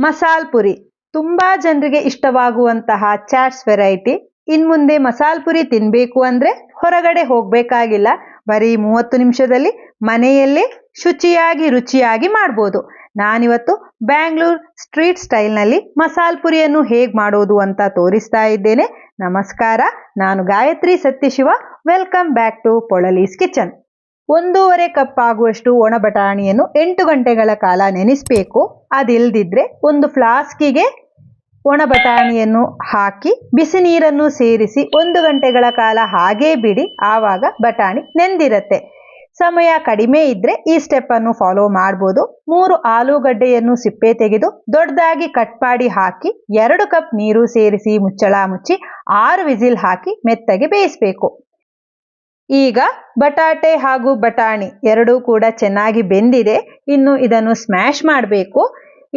ಮಸಾಲ್ ಪುರಿ ತುಂಬಾ ಜನರಿಗೆ ಇಷ್ಟವಾಗುವಂತಹ ಚಾಟ್ಸ್ ವೆರೈಟಿ. ಇನ್ಮುಂದೆ ಮಸಾಲ್ ಪುರಿ ತಿನ್ನಬೇಕು ಅಂದ್ರೆ ಹೊರಗಡೆ ಹೋಗಬೇಕಾಗಿಲ್ಲ. ಬರೀ 30 ನಿಮಿಷದಲ್ಲಿ ಮನೆಯಲ್ಲೇ ಶುಚಿಯಾಗಿ ರುಚಿಯಾಗಿ ಮಾಡ್ಬೋದು. ನಾನಿವತ್ತು ಬ್ಯಾಂಗ್ಳೂರ್ ಸ್ಟ್ರೀಟ್ ಸ್ಟೈಲ್ನಲ್ಲಿ ಮಸಾಲ್ ಪುರಿಯನ್ನು ಹೇಗೆ ಮಾಡೋದು ಅಂತ ತೋರಿಸ್ತಾ ಇದ್ದೇನೆ. ನಮಸ್ಕಾರ, ನಾನು Gayatri Satyashiva. Welcome back to ಪೊಳಲೀಸ್ ಕಿಚನ್. 1.5 ಕಪ್ ಆಗುವಷ್ಟು ಒಣ ಬಟಾಣಿಯನ್ನು 8 ಗಂಟೆಗಳ ಕಾಲ ನೆನೆಸಬೇಕು. ಅದಿಲ್ಲದಿದ್ರೆ ಒಂದು ಫ್ಲಾಸ್ಕಿಗೆ ಒಣ ಬಟಾಣಿಯನ್ನು ಹಾಕಿ ಬಿಸಿ ನೀರನ್ನು ಸೇರಿಸಿ 1 ಗಂಟೆಗಳ ಕಾಲ ಹಾಗೇ ಬಿಡಿ. ಆವಾಗ ಬಟಾಣಿ ನೆಂದಿರತ್ತೆ. ಸಮಯ ಕಡಿಮೆ ಇದ್ರೆ ಈ ಸ್ಟೆಪ್ ಅನ್ನು ಫಾಲೋ ಮಾಡ್ಬೋದು. 3 ಆಲೂಗಡ್ಡೆಯನ್ನು ಸಿಪ್ಪೆ ತೆಗೆದು ದೊಡ್ಡದಾಗಿ ಕಟ್ ಮಾಡಿ ಹಾಕಿ 2 ಕಪ್ ನೀರು ಸೇರಿಸಿ ಮುಚ್ಚಳ ಮುಚ್ಚಿ 6 ವಿಸಿಲ್ ಹಾಕಿ ಮೆತ್ತಗೆ ಬೇಯಿಸಬೇಕು. ಈಗ ಬಟಾಟೆ ಹಾಗೂ ಬಟಾಣಿ ಎರಡೂ ಕೂಡ ಚೆನ್ನಾಗಿ ಬೆಂದಿದೆ. ಇನ್ನು ಇದನ್ನು ಸ್ಮ್ಯಾಶ್ ಮಾಡಬೇಕು.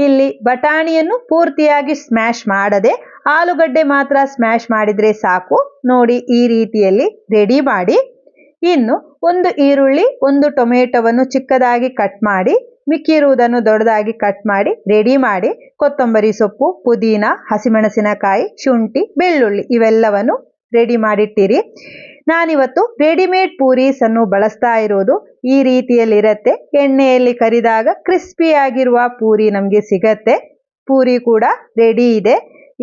ಇಲ್ಲಿ ಬಟಾಣಿಯನ್ನು ಪೂರ್ತಿಯಾಗಿ ಸ್ಮ್ಯಾಶ್ ಮಾಡದೆ ಆಲೂಗಡ್ಡೆ ಮಾತ್ರ ಸ್ಮ್ಯಾಶ್ ಮಾಡಿದರೆ ಸಾಕು. ನೋಡಿ, ಈ ರೀತಿಯಲ್ಲಿ ರೆಡಿ ಮಾಡಿ. ಇನ್ನು 1 ಈರುಳ್ಳಿ 1 ಟೊಮೆಟೊವನ್ನು ಚಿಕ್ಕದಾಗಿ ಕಟ್ ಮಾಡಿ, ಮಿಕ್ಕಿರುವುದನ್ನು ದೊಡ್ಡದಾಗಿ ಕಟ್ ಮಾಡಿ ರೆಡಿ ಮಾಡಿ. ಕೊತ್ತಂಬರಿ ಸೊಪ್ಪು, ಪುದೀನ, ಹಸಿಮೆಣಸಿನಕಾಯಿ, ಶುಂಠಿ, ಬೆಳ್ಳುಳ್ಳಿ ಇವೆಲ್ಲವನ್ನು ರೆಡಿ ಮಾಡಿಟ್ಟಿರಿ. ನಾನಿವತ್ತು ರೆಡಿಮೇಡ್ ಪೂರೀಸ್ ಅನ್ನು ಬಳಸ್ತಾ ಇರೋದು. ಈ ರೀತಿಯಲ್ಲಿರತ್ತೆ. ಎಣ್ಣೆಯಲ್ಲಿ ಕರಿದಾಗ ಕ್ರಿಸ್ಪಿಯಾಗಿರುವ ಪೂರಿ ನಮಗೆ ಸಿಗತ್ತೆ. ಪೂರಿ ಕೂಡ ರೆಡಿ ಇದೆ.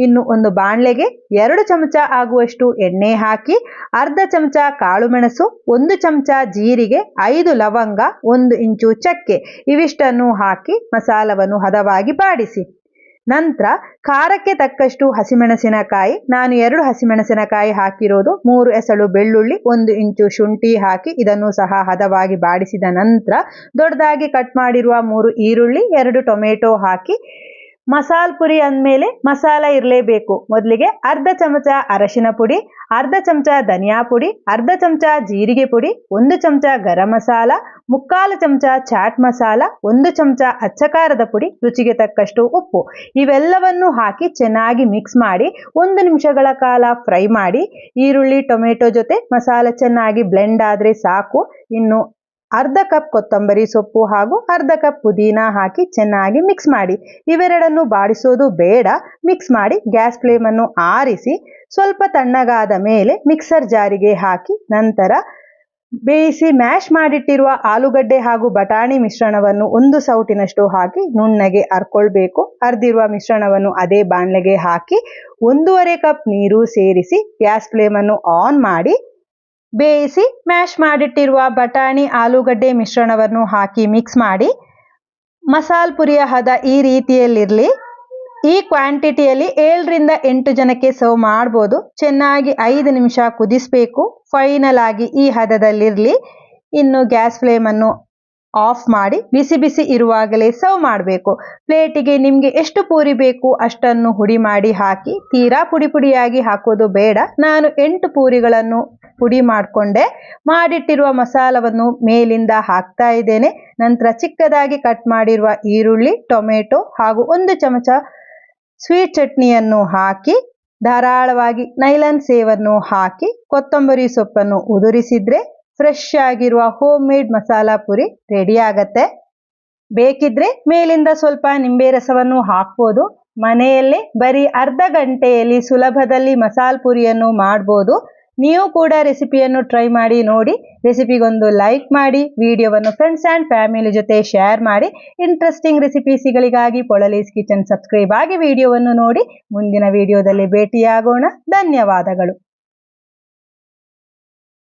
ಇನ್ನು ಒಂದು ಬಾಣಲೆಗೆ 2 ಚಮಚ ಆಗುವಷ್ಟು ಎಣ್ಣೆ ಹಾಕಿ, ಅರ್ಧ ಚಮಚ ಕಾಳುಮೆಣಸು, 1 ಚಮಚ ಜೀರಿಗೆ, 5 ಲವಂಗ, 1 ಇಂಚು ಚಕ್ಕೆ ಇವಿಷ್ಟನ್ನು ಹಾಕಿ ಮಸಾಲವನ್ನು ಹದವಾಗಿ ಬಾಡಿಸಿ. ನಂತರ ಖಾರಕ್ಕೆ ತಕ್ಕಷ್ಟು ಹಸಿಮೆಣಸಿನಕಾಯಿ, ನಾನು 2 ಹಸಿಮೆಣಸಿನಕಾಯಿ ಹಾಕಿರೋದು, 3 ಎಸಳು ಬೆಳ್ಳುಳ್ಳಿ, 1 ಇಂಚು ಶುಂಠಿ ಹಾಕಿ ಇದನ್ನು ಸಹ ಹದವಾಗಿ ಬಾಡಿಸಿದ ನಂತರ ದೊಡ್ಡದಾಗಿ ಕಟ್ ಮಾಡಿರುವ 3 ಈರುಳ್ಳಿ, 2 ಟೊಮೆಟೊ ಹಾಕಿ. ಮಸಾಲ್ ಪುರಿ ಅಂದಮೇಲೆ ಮಸಾಲ ಇರಲೇಬೇಕು. ಮೊದಲಿಗೆ ಅರ್ಧ ಚಮಚ ಅರಶಿನ ಪುಡಿ, ಅರ್ಧ ಚಮಚ ಧನಿಯಾ ಪುಡಿ, ಅರ್ಧ ಚಮಚ ಜೀರಿಗೆ ಪುಡಿ, 1 ಚಮಚ ಗರಂ ಮಸಾಲ, 3/4 ಚಮಚ ಚಾಟ್ ಮಸಾಲ, 1 ಚಮಚ ಅಚ್ಚಕಾರದ ಪುಡಿ, ರುಚಿಗೆ ತಕ್ಕಷ್ಟು ಉಪ್ಪು ಇವೆಲ್ಲವನ್ನು ಹಾಕಿ ಚೆನ್ನಾಗಿ ಮಿಕ್ಸ್ ಮಾಡಿ 1 ನಿಮಿಷಗಳ ಕಾಲ ಫ್ರೈ ಮಾಡಿ. ಈರುಳ್ಳಿ ಟೊಮೆಟೊ ಜೊತೆ ಮಸಾಲ ಚೆನ್ನಾಗಿ ಬ್ಲೆಂಡ್ ಆದರೆ ಸಾಕು. ಇನ್ನು ಅರ್ಧ ಕಪ್ ಕೊತ್ತಂಬರಿ ಸೊಪ್ಪು ಹಾಗೂ ಅರ್ಧ ಕಪ್ ಪುದೀನ ಹಾಕಿ ಚೆನ್ನಾಗಿ ಮಿಕ್ಸ್ ಮಾಡಿ. ಇವೆರಡನ್ನು ಬಾಡಿಸೋದು ಬೇಡ. ಮಿಕ್ಸ್ ಮಾಡಿ ಗ್ಯಾಸ್ ಫ್ಲೇಮನ್ನು ಆರಿಸಿ ಸ್ವಲ್ಪ ತಣ್ಣಗಾದ ಮೇಲೆ ಮಿಕ್ಸರ್ ಜಾರಿಗೆ ಹಾಕಿ ನಂತರ ಬೇಯಿಸಿ ಮ್ಯಾಶ್ ಮಾಡಿಟ್ಟಿರುವ ಆಲೂಗಡ್ಡೆ ಹಾಗೂ ಬಟಾಣಿ ಮಿಶ್ರಣವನ್ನು 1 ಸೌಟಿನಷ್ಟು ಹಾಕಿ ನುಣ್ಣಗೆ ಅರ್ಕೊಳ್ಬೇಕು. ಅರ್ದಿರುವ ಮಿಶ್ರಣವನ್ನು ಅದೇ ಬಾಣಲೆಗೆ ಹಾಕಿ 1.5 ಕಪ್ ನೀರು ಸೇರಿಸಿ ಗ್ಯಾಸ್ ಫ್ಲೇಮನ್ನು ಆನ್ ಮಾಡಿ ಬೇಯಿಸಿ ಮ್ಯಾಶ್ ಮಾಡಿಟ್ಟಿರುವ ಬಟಾಣಿ ಆಲೂಗಡ್ಡೆ ಮಿಶ್ರಣವನ್ನು ಹಾಕಿ ಮಿಕ್ಸ್ ಮಾಡಿ. ಮಸಾಲ್ ಪುರಿಯ ಹದ ಈ ರೀತಿಯಲ್ಲಿರಲಿ. ಈ ಕ್ವಾಂಟಿಟಿಯಲ್ಲಿ 7 ರಿಂದ 8 ಜನಕ್ಕೆ ಸರ್ವ್ ಮಾಡ್ಬೋದು. ಚೆನ್ನಾಗಿ 5 ನಿಮಿಷ ಕುದಿಸಬೇಕು. ಫೈನಲ್ ಆಗಿ ಈ ಹದದಲ್ಲಿರಲಿ. ಇನ್ನು ಗ್ಯಾಸ್ ಫ್ಲೇಮನ್ನು ಆಫ್ ಮಾಡಿ ಬಿಸಿ ಬಿಸಿ ಇರುವಾಗಲೇ ಸರ್ವ್ ಮಾಡಬೇಕು. ಪ್ಲೇಟಿಗೆ ನಿಮಗೆ ಎಷ್ಟು ಪೂರಿ ಬೇಕು ಅಷ್ಟನ್ನು ಹುಡಿ ಮಾಡಿ ಹಾಕಿ. ತೀರಾ ಪುಡಿ ಪುಡಿಯಾಗಿ ಹಾಕೋದು ಬೇಡ. ನಾನು 8 ಪೂರಿಗಳನ್ನು ಪುಡಿ ಮಾಡಿಕೊಂಡೆ. ಮಾಡಿಟ್ಟಿರುವ ಮಸಾಲವನ್ನು ಮೇಲಿಂದ ಹಾಕ್ತಾ ಇದ್ದೇನೆ. ನಂತರ ಚಿಕ್ಕದಾಗಿ ಕಟ್ ಮಾಡಿರುವ ಈರುಳ್ಳಿ, ಟೊಮೆಟೊ ಹಾಗೂ 1 ಚಮಚ ಸ್ವೀಟ್ ಚಟ್ನಿಯನ್ನು ಹಾಕಿ ಧಾರಾಳವಾಗಿ ನೈಲಾನ್ ಸೇವನ್ನು ಹಾಕಿ ಕೊತ್ತಂಬರಿ ಸೊಪ್ಪನ್ನು ಉದುರಿಸಿದ್ರೆ ಫ್ರೆಶ್ ಆಗಿರುವ home made masala Puri ready ಆಗತ್ತೆ. ಬೇಕಿದ್ರೆ ಮೇಲಿಂದ ಸ್ವಲ್ಪ ನಿಂಬೆ ರಸವನ್ನು ಹಾಕ್ಬೋದು. ಮನೆಯಲ್ಲೇ ಬರೀ ಅರ್ಧ ಗಂಟೆಯಲ್ಲಿ ಸುಲಭದಲ್ಲಿ ಮಸಾಲ್ ಪುರಿಯನ್ನು ಮಾಡ್ಬೋದು. ನೀವು ಕೂಡ ರೆಸಿಪಿಯನ್ನು ಟ್ರೈ ಮಾಡಿ ನೋಡಿ. ರೆಸಿಪಿಗೊಂದು ಲೈಕ್ ಮಾಡಿ, ವಿಡಿಯೋವನ್ನು ಫ್ರೆಂಡ್ಸ್ ಆ್ಯಂಡ್ ಫ್ಯಾಮಿಲಿ ಜೊತೆ ಶೇರ್ ಮಾಡಿ. ಇಂಟ್ರೆಸ್ಟಿಂಗ್ ರೆಸಿಪೀಸ್ಗಳಿಗಾಗಿ ಪೊಳಲೀಸ್ ಕಿಚನ್ ಸಬ್ಸ್ಕ್ರೈಬ್ ಆಗಿ ವಿಡಿಯೋವನ್ನು ನೋಡಿ. ಮುಂದಿನ ವಿಡಿಯೋದಲ್ಲಿ ಭೇಟಿಯಾಗೋಣ. ಧನ್ಯವಾದಗಳು.